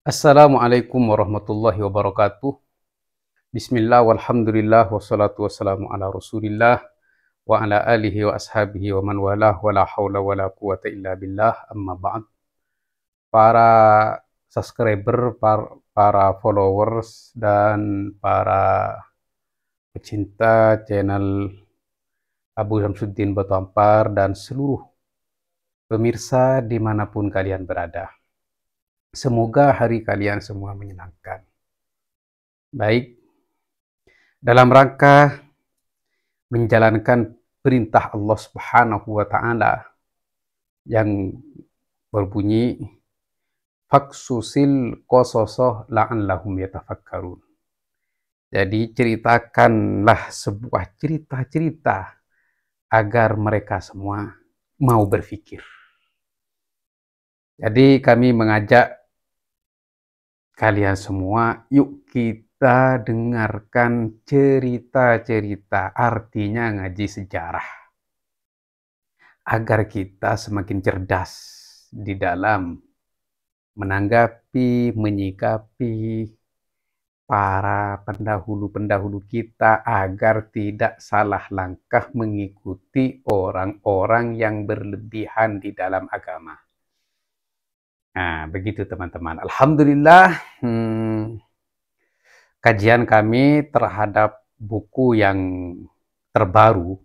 Assalamualaikum warahmatullahi wabarakatuh. Bismillah walhamdulillah wassalatu wassalamu ala Rasulillah wa ala alihi wa ashabihi wa man walah wa la haula wa la quwata illa billah amma ba'd. Para subscriber, para followers dan para pecinta channel Abu Syamsuddin Batu Ampar dan seluruh pemirsa dimanapun kalian berada. Semoga hari kalian semua menyenangkan. Baik, dalam rangka menjalankan perintah Allah Subhanahu wa taala yang berbunyi faksusil qasasoh la'allahum yatafakkarun. Jadi ceritakanlah sebuah cerita-cerita agar mereka semua mau berpikir. Jadi kami mengajak kalian semua, yuk kita dengarkan cerita-cerita, artinya ngaji sejarah. Agar kita semakin cerdas di dalam menanggapi, menyikapi para pendahulu-pendahulu kita agar tidak salah langkah mengikuti orang-orang yang berlebihan di dalam agama. Nah, begitu teman-teman. Alhamdulillah, kajian kami terhadap buku yang terbaru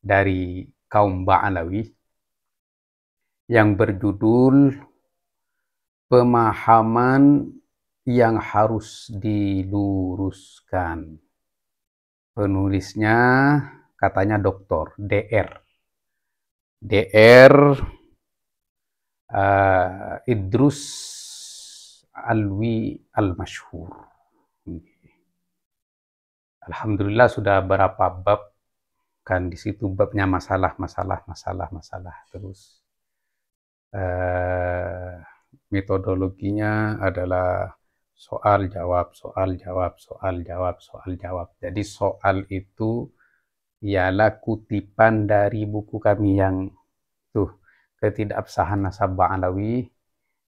dari kaum Ba'alawi yang berjudul Pemahaman yang harus diluruskan. Penulisnya katanya Dr. Dr. Idrus Alwi Al-Masyhur. Alhamdulillah sudah berapa bab kan di situ, babnya masalah terus metodologinya adalah soal jawab. Jadi soal itu ialah kutipan dari buku kami yang tuh ketidakabsahan nasab Ba'alawi,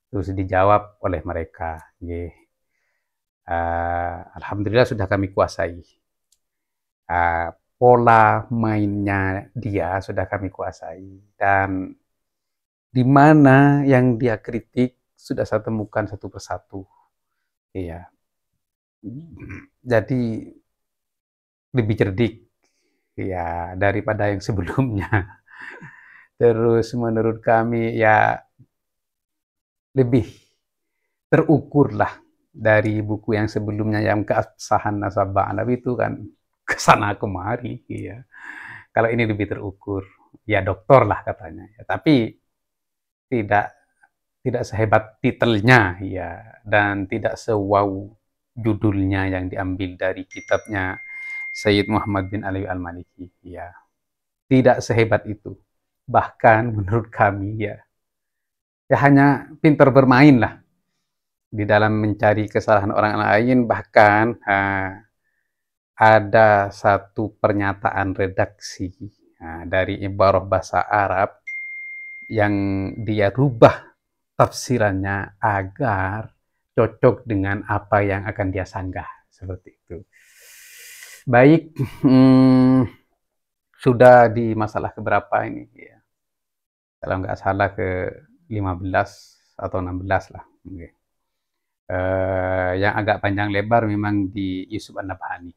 terus dijawab oleh mereka. Alhamdulillah sudah kami kuasai. Pola mainnya dia sudah kami kuasai, dan di mana yang dia kritik sudah saya temukan satu persatu. Iya. Jadi lebih cerdik ya daripada yang sebelumnya. Terus menurut kami ya lebih terukur lah dari buku yang sebelumnya yang keabsahan nasab Ba'alawi itu kan kesana kemari ya. Kalau ini lebih terukur, ya doktor lah katanya. Ya, tapi tidak sehebat titelnya ya, dan tidak sewow judulnya yang diambil dari kitabnya Sayyid Muhammad bin Ali Al-Maliki ya. Tidak sehebat itu. Bahkan menurut kami ya hanya pintar bermain lah di dalam mencari kesalahan orang lain. Bahkan ada satu pernyataan redaksi dari ibarah bahasa Arab yang dia rubah tafsirannya agar cocok dengan apa yang akan dia sanggah, seperti itu. Baik, sudah di masalah keberapa ini ya? Kalau nggak salah ke 15 atau 16 lah. Yang agak panjang lebar memang di Yusuf An-Nabhani.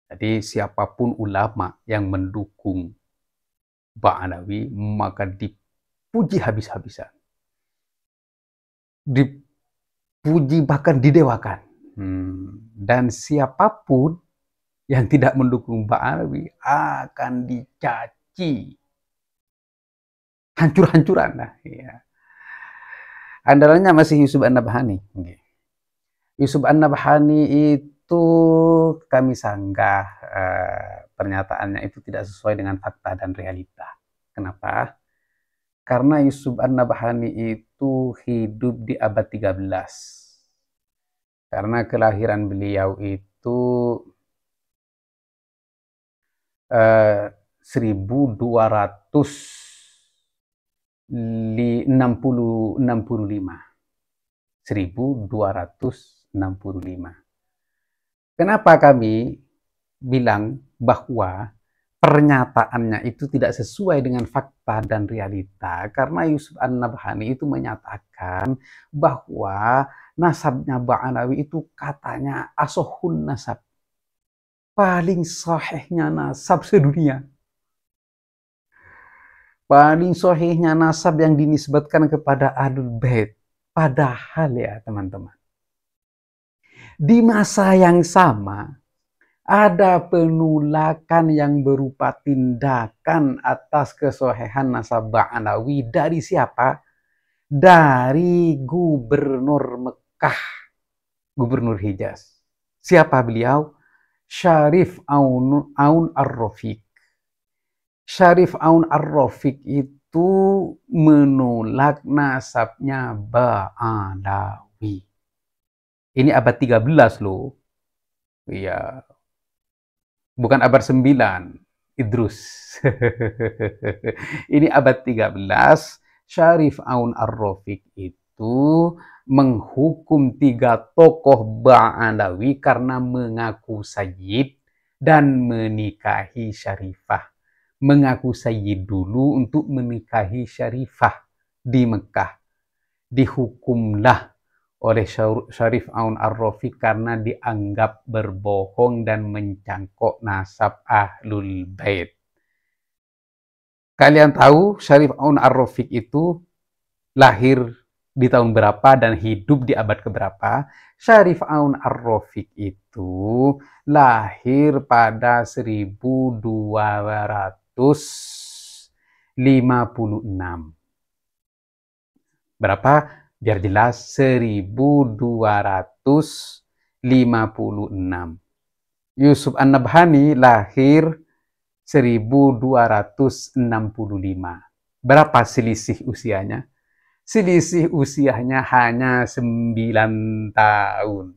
Jadi siapapun ulama yang mendukung Ba'alawi maka dipuji habis-habisan, dipuji bahkan didewakan. Dan siapapun yang tidak mendukung Ba'alawi akan dicaci hancur-hancuran lah ya. Andalannya masih Yusuf An-Nabhani. Yusuf An-Nabhani itu kami sanggah pernyataannya itu tidak sesuai dengan fakta dan realita. Kenapa? Karena Yusuf An-Nabhani itu hidup di abad 13. Karena kelahiran beliau itu 1265. 1265. Kenapa kami bilang bahwa pernyataannya itu tidak sesuai dengan fakta dan realita? Karena Yusuf An-Nabhani itu menyatakan bahwa nasabnya Ba'alawi itu katanya asohun nasab, paling sahihnya nasab sedunia. Paling sahihnya nasab yang dinisbatkan kepada Ahlul Bait. Padahal ya teman-teman, di masa yang sama, ada penolakan yang berupa tindakan atas kesohihan nasab Ba'alawi dari siapa? Dari gubernur Mekah, gubernur Hijaz. Siapa beliau? Syarif Aun Ar-Rafiq. Syarif Aun Ar-Rafiq itu menolak nasabnya Ba'alawi. Ini abad 13 loh. Iya. Bukan abad 9, Idrus. Ini abad 13, Syarif Aun Ar-Rafiq itu menghukum 3 tokoh Ba'alawi karena mengaku sayyid dan menikahi Syarifah. Mengaku sayyid dulu untuk menikahi Syarifah di Mekah. Dihukumlah oleh Syarif Aun Ar-Rafiq karena dianggap berbohong dan mencangkok nasab Ahlul Bait. Kalian tahu Syarif Aun Ar-Rafiq itu lahir di tahun berapa dan hidup di abad keberapa? Syarif Aun Ar-Rafiq itu lahir pada 1256. Berapa? Biar jelas, 1256. Yusuf An-Nabhani lahir 1265. Berapa selisih usianya? Selisih usianya hanya 9 tahun.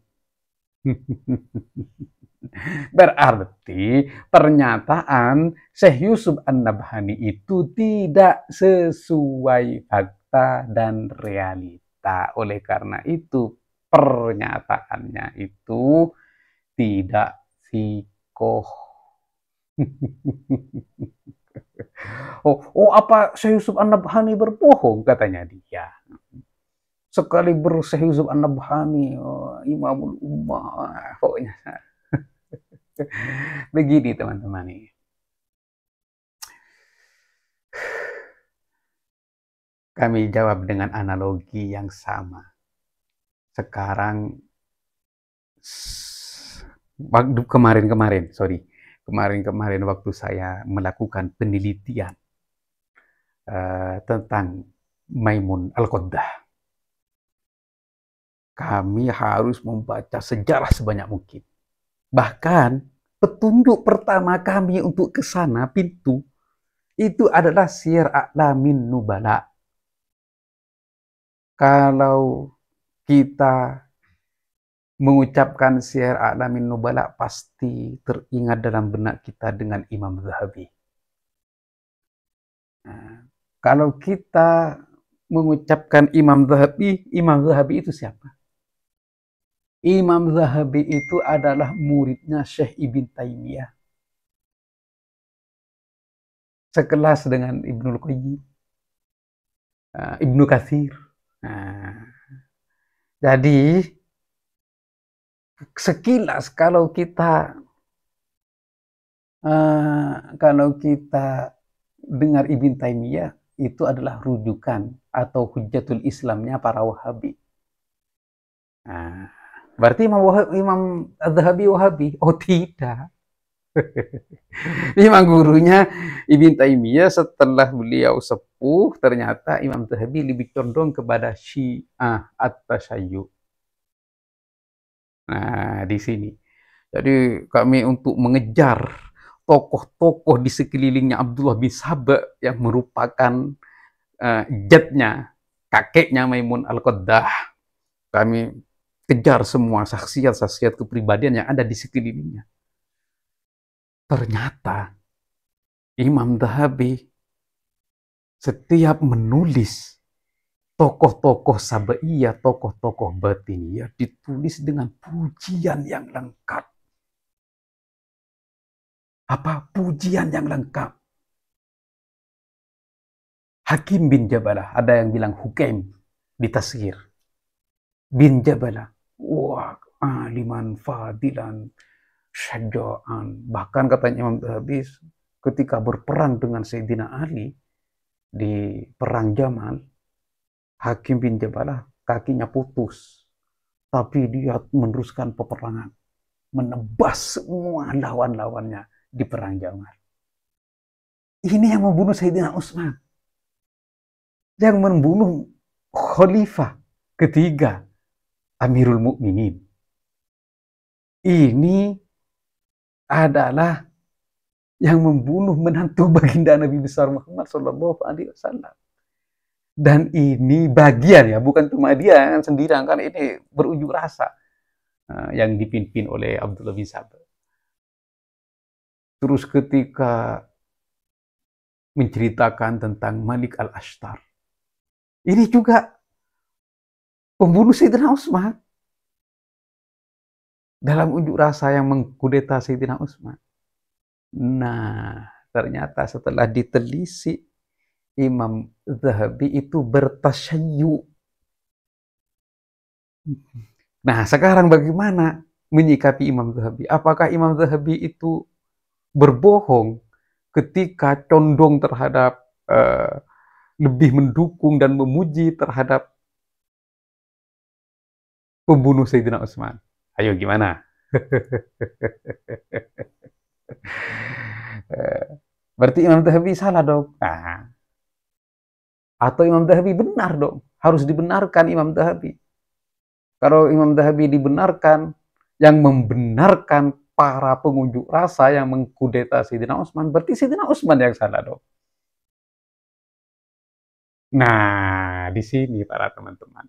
Berarti pernyataan Syekh Yusuf An-Nabhani itu tidak sesuai fakta dan realita. Oleh karena itu pernyataannya itu tidak sikoh. Apa Syekh Yusuf An-Nabhani berbohong, katanya dia. Sekali Syekh Yusuf An-Nabhani, Imamul Ummah, pokoknya. Begini teman-teman ini. Kami jawab dengan analogi yang sama. Sekarang kemarin waktu saya melakukan penelitian tentang Maimun Al-Qaddah, kami harus membaca sejarah sebanyak mungkin. Bahkan petunjuk pertama kami untuk ke sana pintu itu adalah Syiar A'lamin Nubala. Kalau kita mengucapkan Syiar A'lamin Nubala, pasti teringat dalam benak kita dengan Imam Zahabi. Nah, kalau kita mengucapkan Imam Zahabi itu siapa? Imam Zahabi itu adalah muridnya Syekh Ibn Taimiyah. Sekelas dengan Ibnul Qayyim, Ibnu Katsir. Jadi sekilas kalau kita dengar Ibn Taimiyah, itu adalah rujukan atau hujjatul Islamnya para Wahabi. Berarti Imam Az-Zahabi Wahabi? Oh tidak. Memang gurunya Ibn Taimiyah, setelah beliau sepuh, ternyata Imam Zahabi lebih condong kepada Syiah at-Tasyayyu'. Nah, di sini. Jadi kami untuk mengejar tokoh-tokoh di sekelilingnya Abdullah bin Saba yang merupakan jadnya, kakeknya Maimun Al-Qaddah. Kami kejar semua saksiat-saksiat kepribadian yang ada di sekelilingnya. Ternyata Imam Zahabi setiap menulis tokoh-tokoh sabaiyah, tokoh-tokoh batiniyah ditulis dengan pujian yang lengkap. Apa pujian yang lengkap? Hakim bin Jabalah, ada yang bilang Hukaim di tasghir. Bin Jabalah, wah, aliman fadilan, syaja'an. Bahkan katanya Imam Dhahabi ketika berperang dengan Sayyidina Ali di perang Jamal, Hakim bin Jabalah kakinya putus, tapi dia meneruskan peperangan, menebas semua lawan-lawannya di perang Jamal. Ini yang membunuh Sayyidina Utsman, yang membunuh khalifah ketiga Amirul Mukminin. Ini adalah yang membunuh menantu baginda Nabi besar Muhammad SAW. Dan ini bagian ya, bukan cuma dia yang sendirian, kan ini berunjuk rasa yang dipimpin oleh Abdullah bin Sabah. Terus ketika menceritakan tentang Malik al-Ashtar, ini juga pembunuh Sayyidina Utsman. Dalam unjuk rasa yang mengkudeta Sayyidina Utsman. Nah, ternyata setelah ditelisik, Imam Zahabi itu bertasyayyu. Nah, sekarang bagaimana menyikapi Imam Zahabi? Apakah Imam Zahabi itu berbohong ketika condong terhadap lebih mendukung dan memuji terhadap pembunuh Sayyidina Utsman? Ayo gimana? Berarti Imam Zahabi salah dong. Nah, atau Imam Zahabi benar dong. Harus dibenarkan Imam Zahabi. Kalau Imam Zahabi dibenarkan, yang membenarkan para pengunjuk rasa yang mengkudeta Sayyidina Utsman, berarti Sayyidina Utsman yang salah dong. Nah, di sini para teman-teman.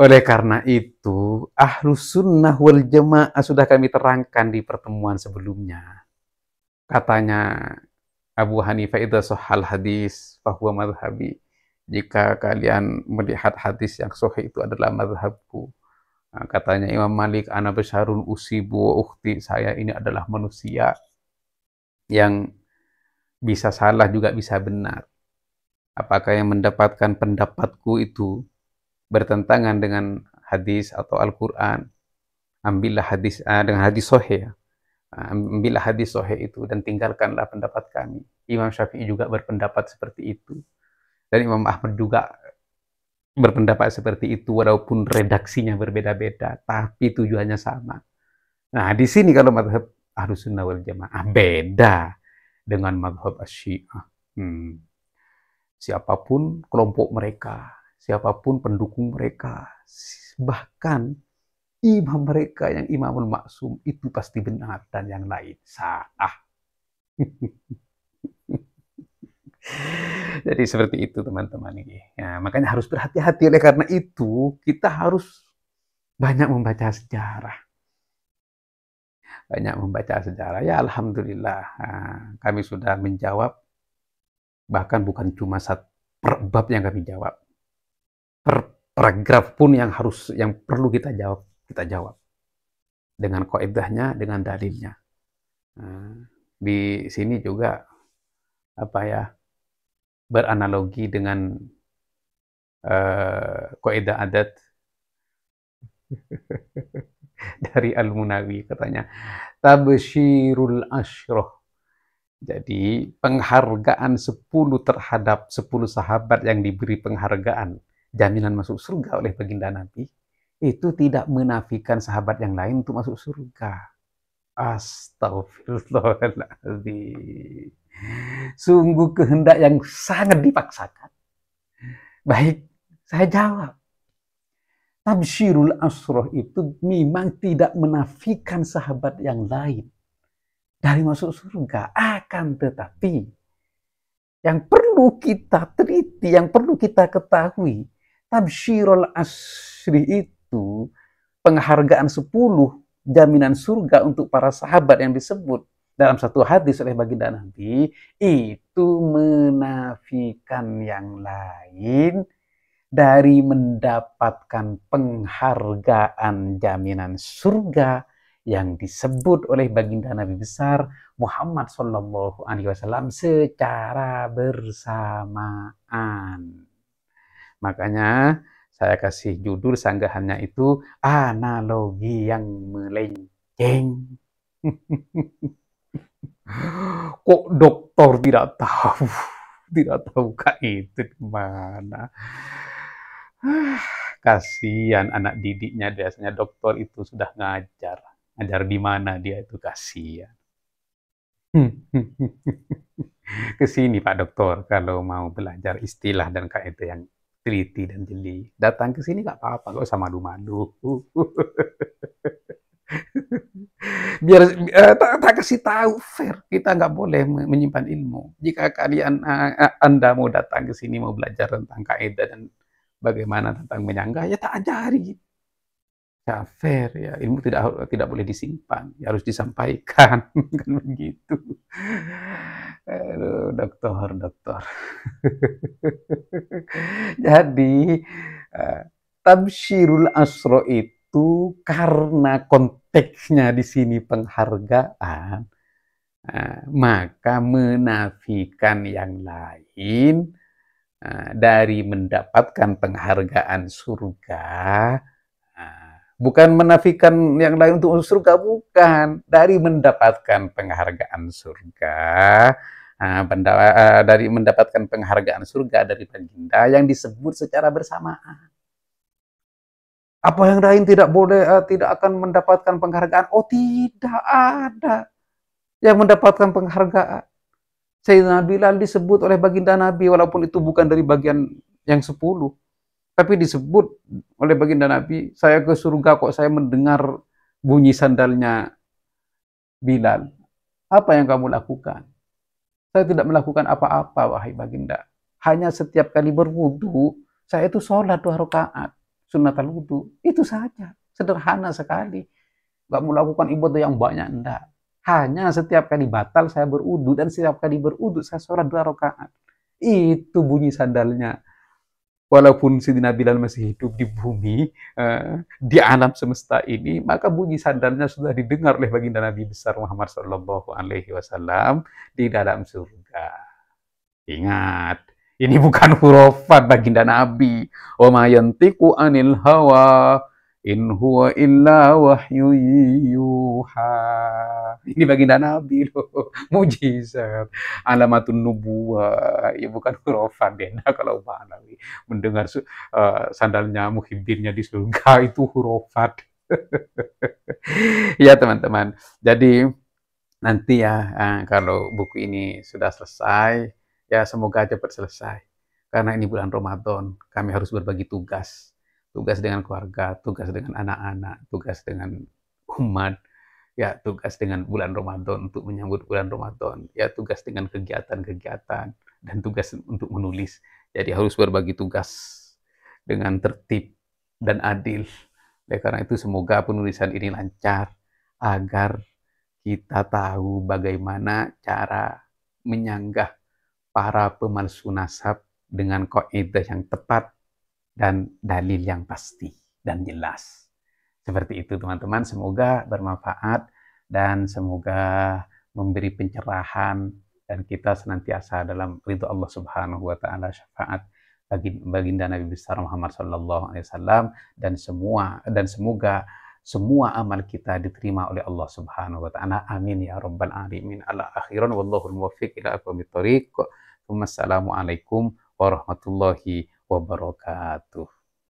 Oleh karena itu, Ahlus Sunnah wal Jamaah sudah kami terangkan di pertemuan sebelumnya. Katanya Abu Hanifah, idza sahhal hadis fahuwa madhhabi. Jika kalian melihat hadis yang sahih itu adalah mazhabku. Nah, katanya Imam Malik, ana basyarun usibu wa ukhti, saya ini adalah manusia yang bisa salah juga bisa benar. Apakah yang mendapatkan pendapatku itu bertentangan dengan hadis atau Al-Quran? Ambillah hadis dengan hadis sahih. Ambillah hadis sahih itu dan tinggalkanlah pendapat kami. Imam Syafi'i juga berpendapat seperti itu. Dan Imam Ahmad juga berpendapat seperti itu, walaupun redaksinya berbeda-beda, tapi tujuannya sama. Nah, di sini kalau mazhab Ahlus Sunnah wal Jamaah beda dengan mazhab Asy-Syiah. Siapapun kelompok mereka, siapapun pendukung mereka, bahkan imam mereka yang Imamul Maksum itu pasti benar dan yang lain salah. Jadi seperti itu teman-teman ini. Ya, makanya harus berhati-hati. Oleh karena itu kita harus banyak membaca sejarah. Banyak membaca sejarah. Ya Alhamdulillah kami sudah menjawab. Bahkan bukan cuma satu per bab yang kami jawab. Per paragraf pun yang perlu kita jawab. Dengan kaidahnya, dengan dalilnya. Di sini juga beranalogi dengan kaidah adat dari Al-Munawi, katanya tabsyirul asyrah. Jadi penghargaan 10 terhadap 10 sahabat yang diberi penghargaan jaminan masuk surga oleh baginda Nabi, itu tidak menafikan sahabat yang lain untuk masuk surga. Astagfirullahaladzim. Sungguh kehendak yang sangat dipaksakan. Baik, saya jawab. Tabsyirul asyrah itu memang tidak menafikan sahabat yang lain dari masuk surga. Akan tetapi, yang perlu kita teliti, yang perlu kita ketahui, tabsyirul asri itu penghargaan 10 jaminan surga untuk para sahabat yang disebut dalam satu hadis oleh baginda Nabi, itu menafikan yang lain dari mendapatkan penghargaan jaminan surga yang disebut oleh baginda Nabi besar Muhammad Shallallahu Alaihi Wasallam secara bersamaan. Makanya saya kasih judul sanggahannya itu analogi yang melenceng. Kok dokter tidak tahu? Tidak tahu kak itu di mana? Kasihan anak didiknya, biasanya dokter itu sudah ngajar. Ngajar di mana dia itu, kasihan. Ke sini Pak Dokter kalau mau belajar istilah dan kaidah yang teliti dan jeli. Datang ke sini nggak apa-apa, nggak usah malu-malu. Biar tak kasih tahu fair, kita nggak boleh menyimpan ilmu. Jika kalian Anda mau datang ke sini mau belajar tentang kaidah dan bagaimana tentang menyanggah, ya tak ajari. Ya fair ya, ilmu tidak boleh disimpan, ya harus disampaikan kan begitu. Aduh, dokter. Jadi tabsyirul asro itu karena konteksnya di sini penghargaan, maka menafikan yang lain dari mendapatkan penghargaan surga. Bukan menafikan yang lain untuk surga, bukan. Dari mendapatkan penghargaan surga, dari mendapatkan penghargaan surga dari baginda yang disebut secara bersamaan. Apa yang lain tidak boleh, tidak akan mendapatkan penghargaan? Oh, tidak ada yang mendapatkan penghargaan. Sayyidina Bilal disebut oleh baginda Nabi, walaupun itu bukan dari bagian yang 10. Tapi disebut oleh baginda Nabi, saya ke surga kok saya mendengar bunyi sandalnya Bilal. Apa yang kamu lakukan? Saya tidak melakukan apa-apa, wahai baginda. Hanya setiap kali berwudu, saya itu sholat 2 rakaat, sunnatul wudu. Itu saja, sederhana sekali. Gak melakukan ibadah yang banyak, enggak. Hanya setiap kali batal saya berwudu, dan setiap kali berwudu saya sholat 2 rakaat. Itu bunyi sandalnya. Walaupun Sayyidina Bilal masih hidup di bumi, di alam semesta ini, maka bunyi sandalnya sudah didengar oleh baginda Nabi besar Muhammad Shallallahu Alaihi Wasallam di dalam surga. Ingat, ini bukan hurufat baginda Nabi. Wa ma yantiqu anil hawa in huwa illa wahyu yuha. Ini baginda Nabi loh, mujizat, alamatun nubuwah, ya bukan hurufat deh. Nah, kalau Pak Nabi mendengar sandalnya muhibbinnya di surga itu hurufat. Ya teman-teman, jadi nanti ya kalau buku ini sudah selesai, ya semoga cepat selesai. Karena ini bulan Ramadan, kami harus berbagi tugas. Tugas dengan keluarga, tugas dengan anak-anak, tugas dengan umat, ya tugas dengan bulan Ramadan untuk menyambut bulan Ramadan, ya tugas dengan kegiatan-kegiatan, dan tugas untuk menulis. Jadi harus berbagi tugas dengan tertib dan adil. Oleh karena itu semoga penulisan ini lancar, agar kita tahu bagaimana cara menyanggah para pemalsu nasab dengan kaidah yang tepat dan dalil yang pasti dan jelas. Seperti itu teman-teman, semoga bermanfaat dan semoga memberi pencerahan dan kita senantiasa dalam ridho Allah Subhanahu wa taala, syafaat bagi baginda Nabi besar Muhammad sallallahu alaihi wasallam, dan semoga semua amal kita diterima oleh Allah Subhanahu wa taala. Amin ya rabbal alamin. Ala akhiran wallahul muwaffiq ila aqwamit thoriq. Wassalamualaikum warahmatullahi wabarakatuh.